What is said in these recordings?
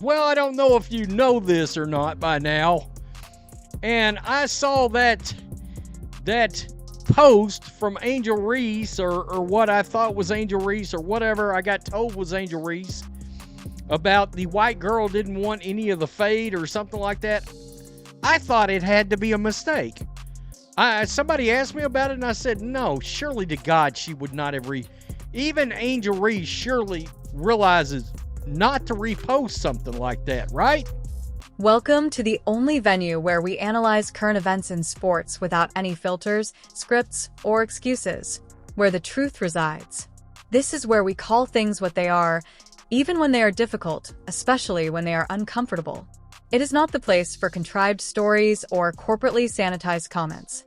Well, I don't know if you know this or not by now. And I saw that post from Angel Reese, or what I thought was Angel Reese, or whatever I got told was Angel Reese, about the white girl didn't want any of the fade or something like that. I thought it had to be a mistake. Somebody asked me about it, and I said, no, surely to God she would not have even Angel Reese surely realizes not to repost something like that, right? Welcome to the only venue where we analyze current events in sports without any filters, scripts, or excuses, where the truth resides. This is where we call things what they are, even when they are difficult, especially when they are uncomfortable. It is not the place for contrived stories or corporately sanitized comments.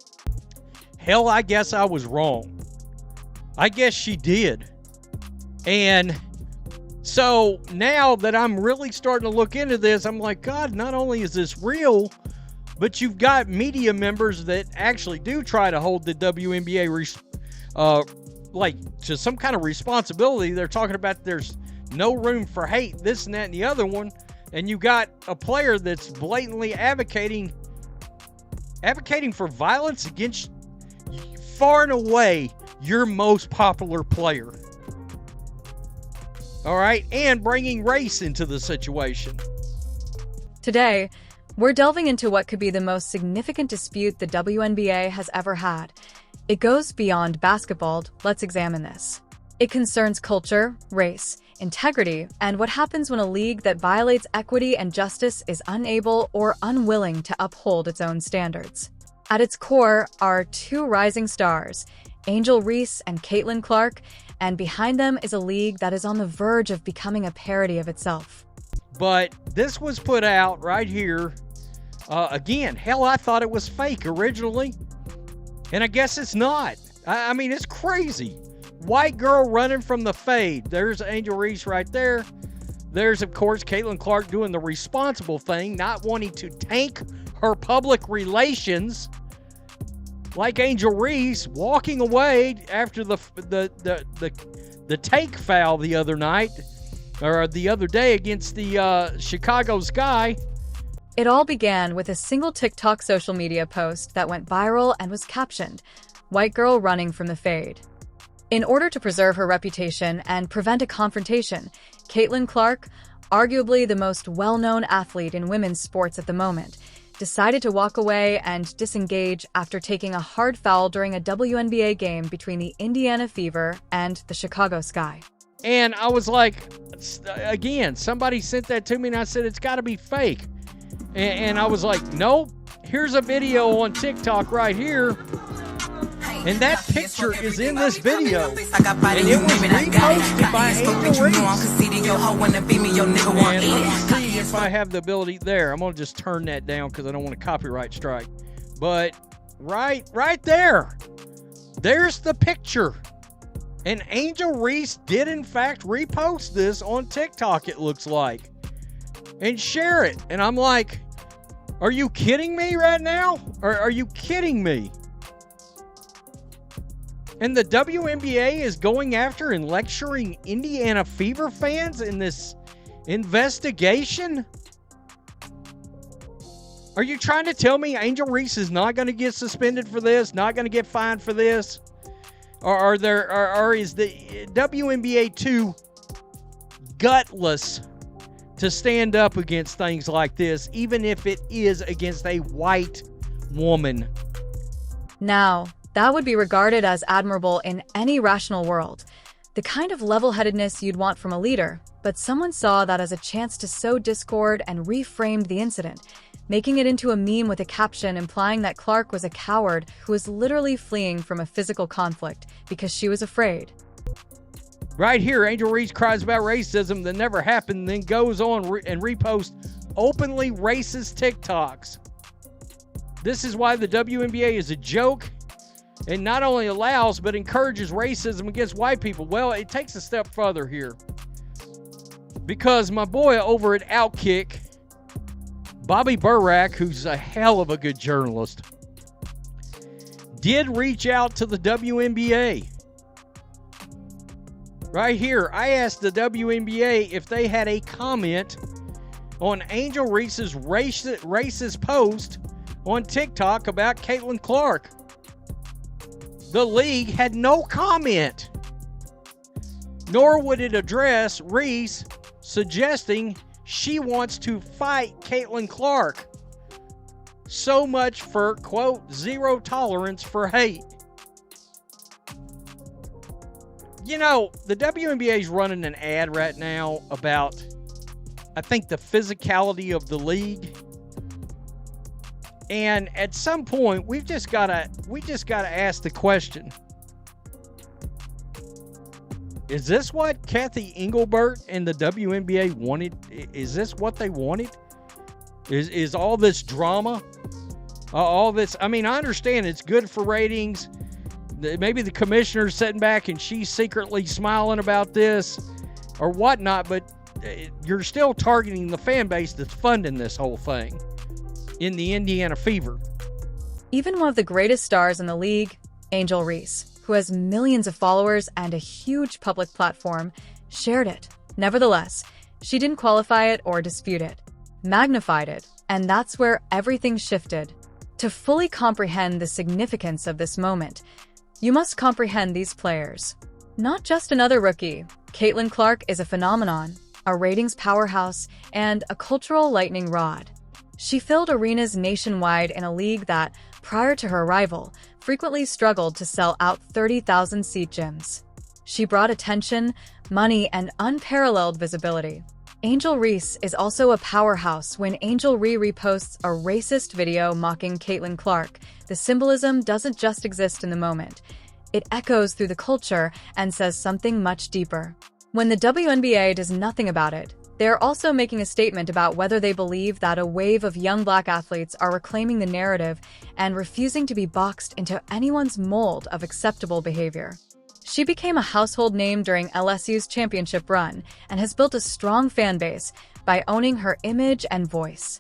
Hell, I guess I was wrong. I guess she did. And so now that I'm really starting to look into this, I'm like, God, not only is this real, but you've got media members that actually do try to hold the WNBA to some kind of responsibility. They're talking about there's no room for hate, this and that and the other one. And you got a player that's blatantly advocating for violence against far and away your most popular player. All right, and bringing race into the situation. Today, we're delving into what could be the most significant dispute the WNBA has ever had. It goes beyond basketball. Let's examine this. It concerns culture, race, integrity, and what happens when a league that violates equity and justice is unable or unwilling to uphold its own standards. At its core are two rising stars, Angel Reese and Caitlin Clark, and behind them is a league that is on the verge of becoming a parody of itself. But this was put out right here. Again, hell, I thought it was fake originally. And I guess it's not. I mean, it's crazy. White girl running from the fade. There's Angel Reese right there. There's, of course, Caitlin Clark doing the responsible thing, not wanting to tank her public relations. Like Angel Reese walking away after the take foul the other night, or the other day against the Chicago Sky. It all began with a single TikTok social media post that went viral and was captioned, "White girl running from the fade." In order to preserve her reputation and prevent a confrontation, Caitlin Clark, arguably the most well-known athlete in women's sports at the moment, decided to walk away and disengage after taking a hard foul during a WNBA game between the Indiana Fever and the Chicago Sky. And I was like, again, somebody sent that to me and I said, it's got to be fake. And I was like, nope, here's a video on TikTok right here. And that picture is in this video. And it was reposted by Angel Reese. And let's see if I have the ability there. I'm going to just turn that down because I don't want a copyright strike. But right there, there's the picture. And Angel Reese did, in fact, repost this on TikTok, it looks like, and share it. And I'm like, are you kidding me right now? Or are you kidding me? And the WNBA is going after and lecturing Indiana Fever fans in this investigation? Are you trying to tell me Angel Reese is not going to get suspended for this, not going to get fined for this? Or is the WNBA too gutless to stand up against things like this, even if it is against a white woman? Now, that would be regarded as admirable in any rational world, the kind of level-headedness you'd want from a leader, but someone saw that as a chance to sow discord and reframed the incident, making it into a meme with a caption implying that Clark was a coward who was literally fleeing from a physical conflict because she was afraid. Right here, Angel Reese cries about racism that never happened, then goes on and reposts openly racist TikToks. This is why the WNBA is a joke and not only allows but encourages racism against white people. Well, it takes a step further here, because my boy over at Outkick, Bobby Burack, who's a hell of a good journalist, did reach out to the WNBA. Right here, I asked the WNBA if they had a comment on Angel Reese's racist post on TikTok about Caitlin Clark. The league had no comment, nor would it address Reese suggesting she wants to fight Caitlin Clark. So much for, quote, zero tolerance for hate. You know, the WNBA is running an ad right now about, I think, the physicality of the league. And at some point, we just gotta ask the question: is this what Kathy Engelbert and the WNBA wanted? Is this what they wanted? Is all this drama, all this? I mean, I understand it's good for ratings. Maybe the commissioner's sitting back and she's secretly smiling about this or whatnot, but you're still targeting the fan base that's funding this whole thing in the Indiana Fever. Even one of the greatest stars in the league, Angel Reese, who has millions of followers and a huge public platform, shared it. Nevertheless, she didn't qualify it or dispute it, magnified it, and that's where everything shifted. To fully comprehend the significance of this moment, you must comprehend these players. Not just another rookie, Caitlin Clark is a phenomenon, a ratings powerhouse, and a cultural lightning rod. She filled arenas nationwide in a league that, prior to her arrival, frequently struggled to sell out 30,000-seat gyms. She brought attention, money, and unparalleled visibility. Angel Reese is also a powerhouse. When Angel reposts a racist video mocking Caitlin Clark, the symbolism doesn't just exist in the moment. It echoes through the culture and says something much deeper. When the WNBA does nothing about it, they're also making a statement about whether they believe that a wave of young black athletes are reclaiming the narrative and refusing to be boxed into anyone's mold of acceptable behavior. She became a household name during LSU's championship run and has built a strong fan base by owning her image and voice.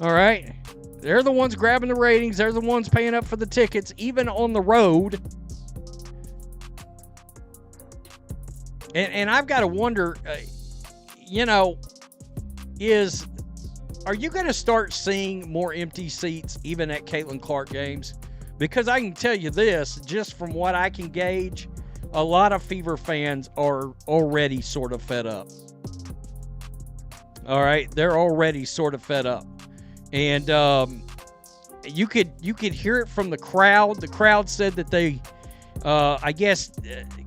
All right. They're the ones grabbing the ratings. They're the ones paying up for the tickets, even on the road. And I've got to wonder, are you going to start seeing more empty seats even at Caitlin Clark games? Because I can tell you this, just from what I can gauge, a lot of Fever fans are already sort of fed up. All right, they're already sort of fed up. And you could hear it from the crowd. The crowd said that they,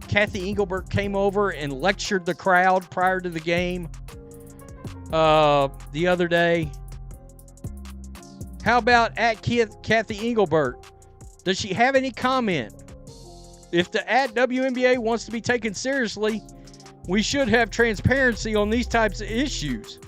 Kathy Engelbert came over and lectured the crowd prior to the game the other day. How about at Kathy Engelbert? Does she have any comment? If the at WNBA wants to be taken seriously, we should have transparency on these types of issues.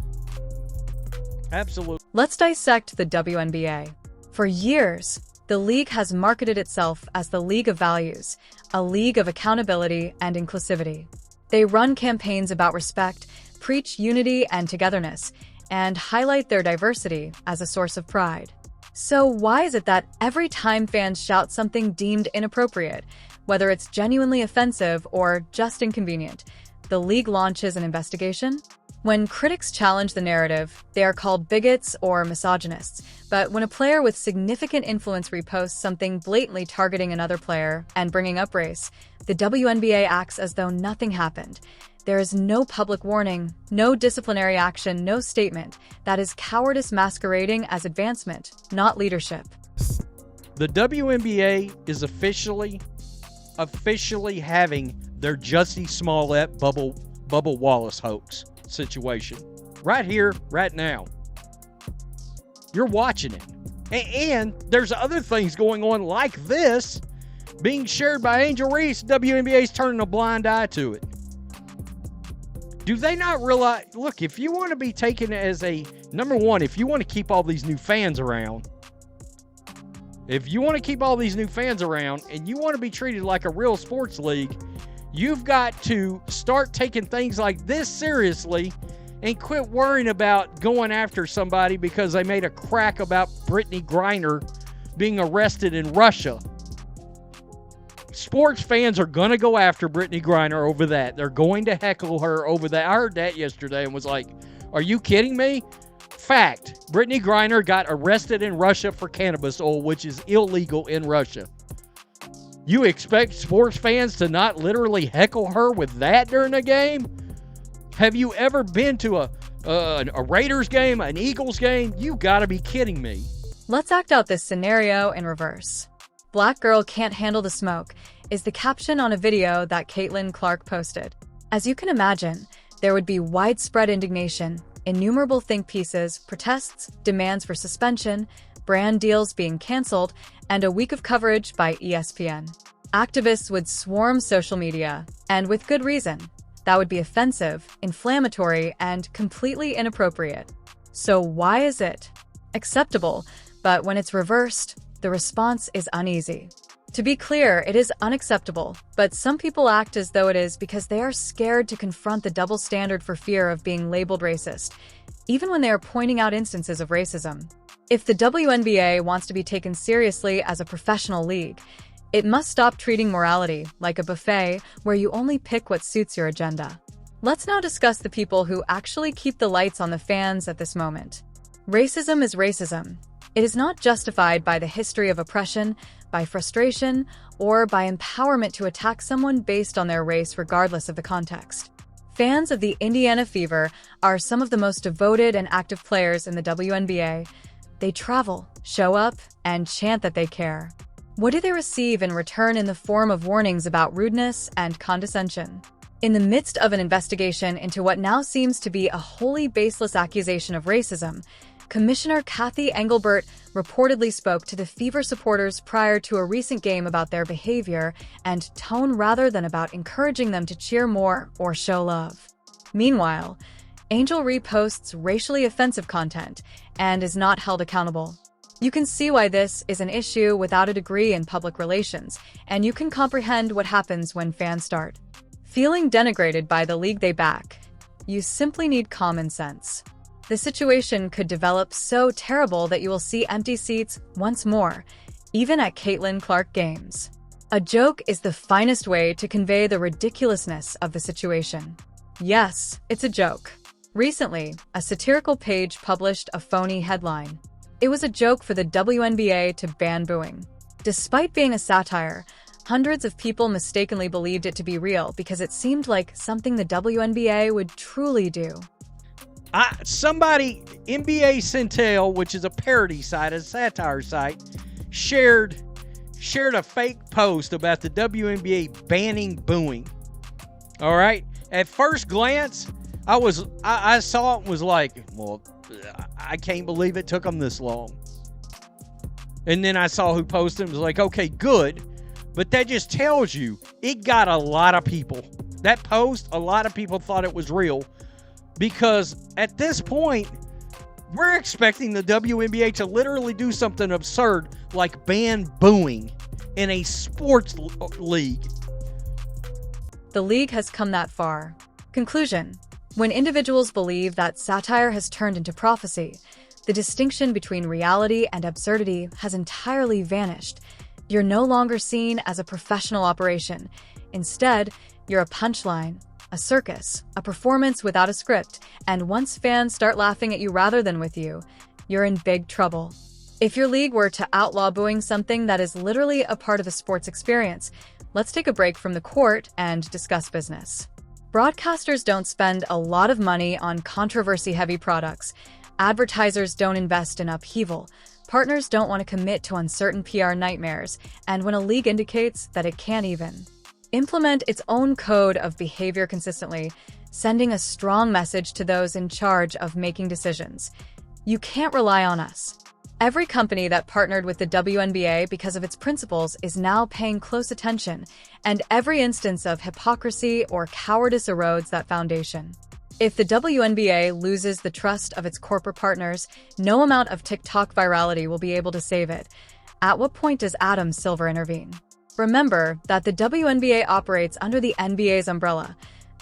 Absolutely. Let's dissect the WNBA. For years, the league has marketed itself as the League of Values, a league of accountability and inclusivity. They run campaigns about respect, preach unity and togetherness, and highlight their diversity as a source of pride. So why is it that every time fans shout something deemed inappropriate, whether it's genuinely offensive or just inconvenient, the league launches an investigation? When critics challenge the narrative, they are called bigots or misogynists. But when a player with significant influence reposts something blatantly targeting another player and bringing up race, the WNBA acts as though nothing happened. There is no public warning, no disciplinary action, no statement. That is cowardice masquerading as advancement, not leadership. The WNBA is officially having their Jussie Smollett Bubba Wallace hoax situation right here, right now. You're watching it. And there's other things going on like this being shared by Angel Reese. WNBA's turning a blind eye to it. Do they not realize, look, if you want to be taken as a, number one, if you want to keep all these new fans around, and you want to be treated like a real sports league, you've got to start taking things like this seriously and quit worrying about going after somebody because they made a crack about Brittany Griner being arrested in Russia. Sports fans are going to go after Brittany Griner over that. They're going to heckle her over that. I heard that yesterday and was like, are you kidding me? fact, Brittany Griner got arrested in Russia for cannabis oil, which is illegal in Russia. You expect sports fans to not literally heckle her with that during a game? Have you ever been to a Raiders game, an Eagles game? You gotta be kidding me. Let's act out this scenario in reverse. "Black girl can't handle the smoke" is the caption on a video that Caitlin Clark posted. As you can imagine, there would be widespread indignation, innumerable think pieces, protests, demands for suspension, brand deals being canceled, and a week of coverage by ESPN. Activists would swarm social media, and with good reason. That would be offensive, inflammatory, and completely inappropriate. So why is it acceptable, but when it's reversed, the response is uneasy? To be clear, it is unacceptable, but some people act as though it is because they are scared to confront the double standard for fear of being labeled racist, even when they are pointing out instances of racism. If the WNBA wants to be taken seriously as a professional league, it must stop treating morality like a buffet where you only pick what suits your agenda. Let's now discuss the people who actually keep the lights on the fans at this moment. Racism is racism. It is not justified by the history of oppression, by frustration, or by empowerment to attack someone based on their race regardless of the context. Fans of the Indiana Fever are some of the most devoted and active players in the WNBA. They travel, show up, and chant that they care. What do they receive in return in the form of warnings about rudeness and condescension? In the midst of an investigation into what now seems to be a wholly baseless accusation of racism, Commissioner Kathy Engelbert reportedly spoke to the Fever supporters prior to a recent game about their behavior and tone rather than about encouraging them to cheer more or show love. Meanwhile, Angel reposts racially offensive content and is not held accountable. You can see why this is an issue without a degree in public relations, and you can comprehend what happens when fans start feeling denigrated by the league they back. You simply need common sense. The situation could develop so terrible that you will see empty seats once more, even at Caitlin Clark games. A joke is the finest way to convey the ridiculousness of the situation. Yes, it's a joke. Recently, a satirical page published a phony headline. It was a joke for the WNBA to ban booing. Despite being a satire, hundreds of people mistakenly believed it to be real because it seemed like something the WNBA would truly do. NBA Centel, which is a parody site, a satire site, shared a fake post about the WNBA banning booing. All right. At first glance, I saw it and was like, well, I can't believe it took them this long. And then I saw who posted it and was like, okay, good. But that just tells you it got a lot of people. That post, a lot of people thought it was real. Because at this point, we're expecting the WNBA to literally do something absurd like ban booing in a sports league. The league has come that far. Conclusion: when individuals believe that satire has turned into prophecy, the distinction between reality and absurdity has entirely vanished. You're no longer seen as a professional operation. Instead, you're a punchline, a circus, a performance without a script, and once fans start laughing at you rather than with you, you're in big trouble. If your league were to outlaw booing something that is literally a part of the sports experience, let's take a break from the court and discuss business. Broadcasters don't spend a lot of money on controversy-heavy products. Advertisers don't invest in upheaval. Partners don't want to commit to uncertain PR nightmares, and when a league indicates that it can't even implement its own code of behavior consistently, sending a strong message to those in charge of making decisions. You can't rely on us. Every company that partnered with the WNBA because of its principles is now paying close attention, and every instance of hypocrisy or cowardice erodes that foundation. If the WNBA loses the trust of its corporate partners, no amount of TikTok virality will be able to save it. At what point does Adam Silver intervene? Remember that the WNBA operates under the NBA's umbrella.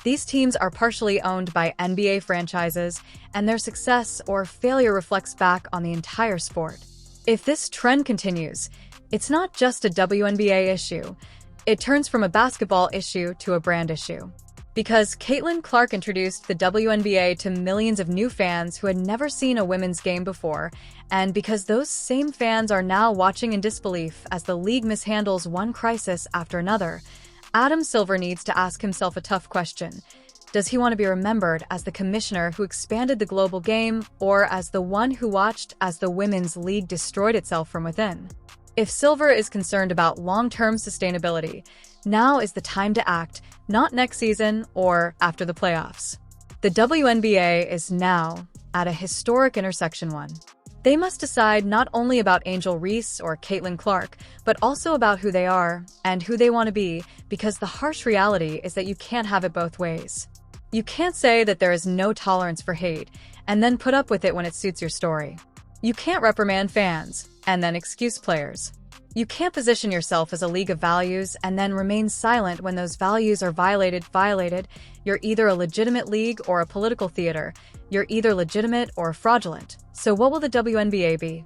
These teams are partially owned by NBA franchises, and their success or failure reflects back on the entire sport. If this trend continues, it's not just a WNBA issue. It turns from a basketball issue to a brand issue. Because Caitlin Clark introduced the WNBA to millions of new fans who had never seen a women's game before, and because those same fans are now watching in disbelief as the league mishandles one crisis after another, Adam Silver needs to ask himself a tough question. Does he want to be remembered as the commissioner who expanded the global game, or as the one who watched as the women's league destroyed itself from within? If Silver is concerned about long-term sustainability, now is the time to act, not next season or after the playoffs. The WNBA is now at a historic intersection one. They must decide not only about Angel Reese or Caitlin Clark, but also about who they are and who they want to be, because the harsh reality is that you can't have it both ways. You can't say that there is no tolerance for hate and then put up with it when it suits your story. You can't reprimand fans and then excuse players. You can't position yourself as a league of values and then remain silent when those values are violated. You're either a legitimate league or a political theater. You're either legitimate or fraudulent. So what will the WNBA be?